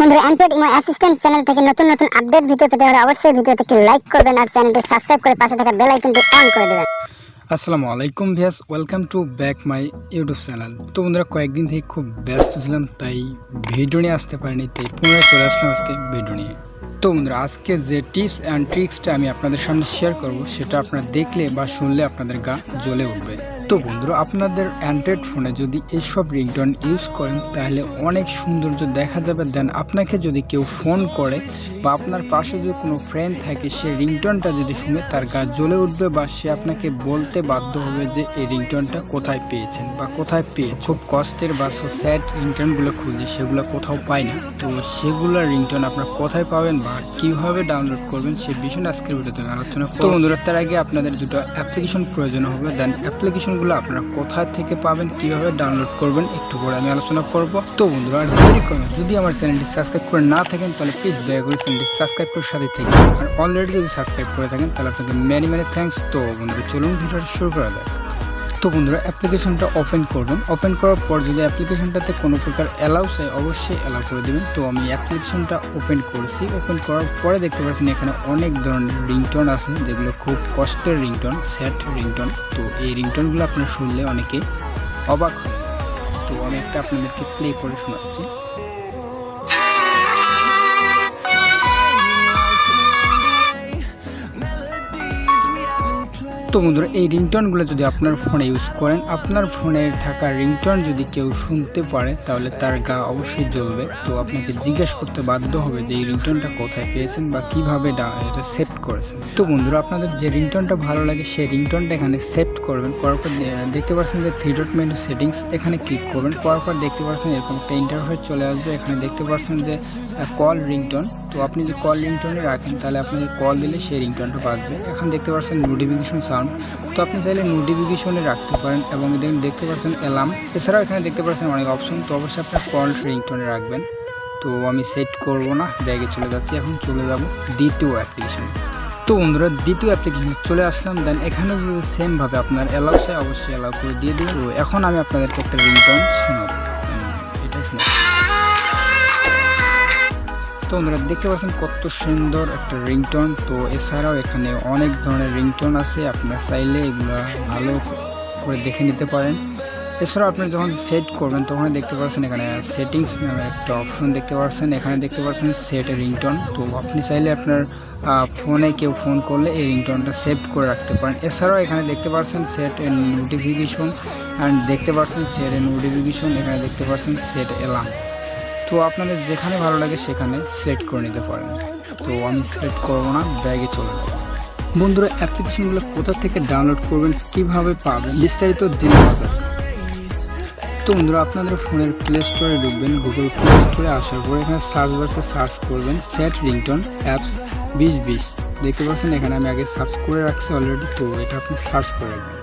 বন্ধুরা Android imo assistant channel থেকে নতুন নতুন আপডেট ভিডিও পেতে হলে অবশ্যই ভিডিওতে লাইক করবেন আর চ্যানেলটি সাবস্ক্রাইব করে পাশে থাকা বেল আইকনটি অন করে দেবেন। আসসালামু আলাইকুম viewers, welcome to back my YouTube channel. তো বন্ধুরা কয়েকদিন থেকে খুব ব্যস্ত ছিলাম, তাই ভিডিও নিয়ে আসতে পারিনি, তাই পুনরায় চলে আসলাম আজকে ভিডিও নিয়ে। তো বন্ধুরা আজকে যে টিপস অ্যান্ড ট্রিক্সটা আমি আপনাদের সামনে শেয়ার করব সেটা আপনারা দেখলে বা শুনলে আপনাদের গা জ্বলে উঠবে। তো বন্ধুরা আপনাদের অ্যান্ড্রয়েড ফোনে যদি এইসব রিংটোন ইউজ করেন তাহলে অনেক সৌন্দর্য দেখা যাবে। দেন আপনাকে যদি কেউ ফোন করে বা আপনার পাশে যদি কোনো ফ্রেন্ড থাকে, সে রিংটোনটা যদি শুনে তার গা জ্বলে উঠবে বা সে আপনাকে বলতে বাধ্য হবে যে এই রিংটোনটা কোথায় পেয়েছেন বা কোথায় পেয়ে। খুব কষ্টের বা স্যাড রিংটোনগুলো খুঁজি, সেগুলো কোথাও পাই না। তো সেগুলো রিংটোন আপনারা কোথায় পাবেন বা কীভাবে ডাউনলোড করবেন সে বিষয়ে আজকের ভিডিওতে আমি আলোচনা করব। তো বন্ধুরা তার আগে আপনাদের দুটো অ্যাপ্লিকেশন প্রয়োজন হবে। দেন অ্যাপ্লিকেশনগুলো আপনারা কোথা থেকে পাবেন, কিভাবে ডাউনলোড করবেন একটু পরে আমি আলোচনা করব। তো বন্ধুরা আর দেরি করবেন, যদি আমার চ্যানেলটি সাবস্ক্রাইব করে না থাকেন তাহলে প্লিজ দয়া করে চ্যানেলটি সাবস্ক্রাইব করে সাথে থেকে, আর অলরেডি যদি সাবস্ক্রাইব করে থাকেন তাহলে আপনাকে মেনি থ্যাঙ্কস। তো বন্ধুরা চলুন ভিডিওটা শুরু করা যাক। তো বন্ধুরা অ্যাপ্লিকেশনটা ওপেন করবেন। ওপেন করার পর যদি অ্যাপ্লিকেশনটাতে কোনো প্রকার অ্যালাউ চাই অবশ্যই অ্যালাউ করে দেবেন। তো আমি অ্যাপ্লিকেশনটা ওপেন করেছি। ওপেন করার পরে দেখতে পাচ্ছেন এখানে অনেক ধরনের রিংটোন আছে, যেগুলো খুব কষ্টের রিংটোন, সেট রিংটোন। তো এই রিংটোনগুলো আপনারা শুনলে অনেকে অবাক হয়। তো আমি একটা আপনাদেরকে প্লে করে শোনাচ্ছি। তো বন্ধুরা এই রিংটোনগুলো যদি আপনার ফোনে ইউজ করেন, আপনার ফোনে থাকা রিংটোন যদি কেউ শুনতে পারে তাহলে তার গা অবশ্যই জ্বলবে। তো আপনাকে জিজ্ঞেস করতে বাধ্য হবে যে এই রিংটোনটা কোথায় পেয়েছেন বা কীভাবে এটা সেভ করেছেন। তো বন্ধুরা আপনাদের যে রিংটোনটা ভালো লাগে সেই রিংটোনটা এখানে সেভ করবেন। করার পর দেখতে পাচ্ছেন যে 3 ডট মেনু সেটিংস, এখানে ক্লিক করবেন। করার পর দেখতে পাচ্ছেন এরকম একটা ইন্টারফেস চলে আসবে। এখানে দেখতে পাচ্ছেন যে কল রিংটোন। তো আপনি যদি কল রিংটোনে রাখেন তাহলে আপনাকে কল দিলে সেই রিংটোনটা বাজবে। এখন দেখতে পাচ্ছেন নোটিফিকেশন সাউন্ড, তো আপনি চাইলে নোটিফিকেশনে রাখতে পারেন। এবং দেখতে পাচ্ছেন অ্যালার্ম, এছাড়াও এখানে দেখতে পাচ্ছেন অনেক অপশন। তো অবশ্যই আপনার কল রিংটোনে রাখবেন। তো আমি সেট করব না, ব্যাগে চলে যাচ্ছি। এখন চলে যাব দ্বিতীয় অ্যাপ্লিকেশনে। তো বন্ধুরা দ্বিতীয় অ্যাপ্লিকেশনে চলে আসলাম। দেন এখানে যদি সেমভাবে আপনার অ্যালাউ চাই অবশ্যই অ্যালাউ করে দিয়ে দেবেন। তো এখন আমি আপনাদেরকে একটা রিংটোন শোনাবো, এটাই শোনাবো। তো বন্ধুরা দেখতে পাচ্ছেন কত সুন্দর একটা রিংটোন। তো এছাড়াও এখানে অনেক ধরনের রিংটোন আছে, আপনারা চাইলে এগুলো ভালো করে দেখে নিতে পারেন। এছাড়াও আপনি যখন সেট করবেন তখন দেখতে পাচ্ছেন এখানে সেটিংস নামে একটা অপশন দেখতে পাচ্ছেন। এখানে দেখতে পাচ্ছেন সেট রিংটোন। তো আপনি চাইলে আপনার ফোনে কেউ ফোন করলে এই রিংটোনটা সেভ করে রাখতে পারেন। এছাড়াও এখানে দেখতে পাচ্ছেন সেট নোটিফিকেশন, অ্যান্ড দেখতে পাচ্ছেন সেট নোটিফিকেশন, এখানে দেখতে পাচ্ছেন সেট অ্যালার্ম। তো আপনাদের যেখানে ভালো লাগে সেখানে সেট করে নিতে পারেন। তো আমি সেট করবো না, ব্যাগে চলে যাবো। বন্ধুরা অ্যাপ্লিকেশনগুলো কোথা থেকে ডাউনলোড করবেন, কিভাবে পাবেন, বিস্তারিত জেনে নেওয়া যাক। তো বন্ধুরা আপনাদের ফোনের প্লে স্টোরে ঢুকবেন। গুগল প্লে স্টোরে আসার পর এখানে সার্চ বাক্সে সার্চ করবেন সেট রিংটোন অ্যাপস 2020। দেখতে পাচ্ছেন এখানে আমি আগে সার্চ করে রাখছি অলরেডি। তো এটা আপনি সার্চ করে রাখবেন।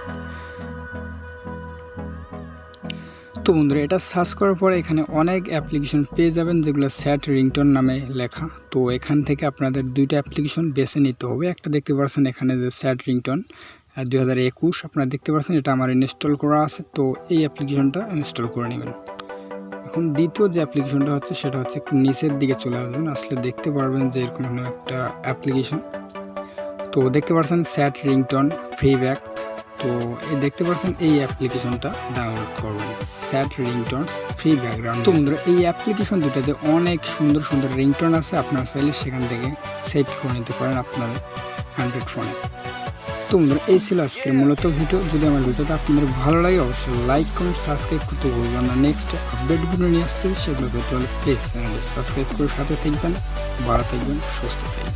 তো বন্ধুরা এটা সার্চ করার পরে এখানে অনেক অ্যাপ্লিকেশন পেয়ে যাবেন যেগুলো সেট রিংটোন নামে লেখা। তো এখান থেকে আপনাদের দুইটা অ্যাপ্লিকেশন বেছে নিতে হবে। একটা দেখতে পাচ্ছেন এখানে যে সেট রিংটোন 2021 আপনারা দেখতে পাচ্ছেন, এটা আমার ইনস্টল করা আছে। তো এই অ্যাপ্লিকেশনটা ইনস্টল করে নেবেন। এখন দ্বিতীয় যে অ্যাপ্লিকেশনটা হচ্ছে সেটা হচ্ছে একটু নিচের দিকে চলে আসবেন, আসলে দেখতে পারবেন যে এরকম একটা অ্যাপ্লিকেশন। তো দেখতে পাচ্ছেন সেট রিংটোন ফ্রি ব্যাক। তো এই দেখতে পাচ্ছেন এই অ্যাপ্লিকেশনটা ডাউনলোড করবেন, সেট রিংটোনস ফ্রি ব্যাকগ্রাউন্ড। তো বন্ধুরা এই অ্যাপ্লিকেশন দুটাতে অনেক সুন্দর সুন্দর রিংটোন আছে, আপনারা চাইলে সেখান থেকে সেট করে নিতে পারেন আপনার অ্যান্ড্রয়েড ফোনে। তো বন্ধুরা এই ছিল আজকের মূলত ভিডিও। যদি আমার ভিডিওটা আপনাদের ভালো লাগে অবশ্যই লাইক কমেন্ট সাবস্ক্রাইব করতে ভুলবেন না। নেক্সট আপডেট ভিডিও নিয়ে আসতে সেগুলো পেতে হলে প্লিজ চ্যানেলটি সাবস্ক্রাইব করে সাথে থাকবেন। ভালো থাকবেন, সুস্থ থাকবেন।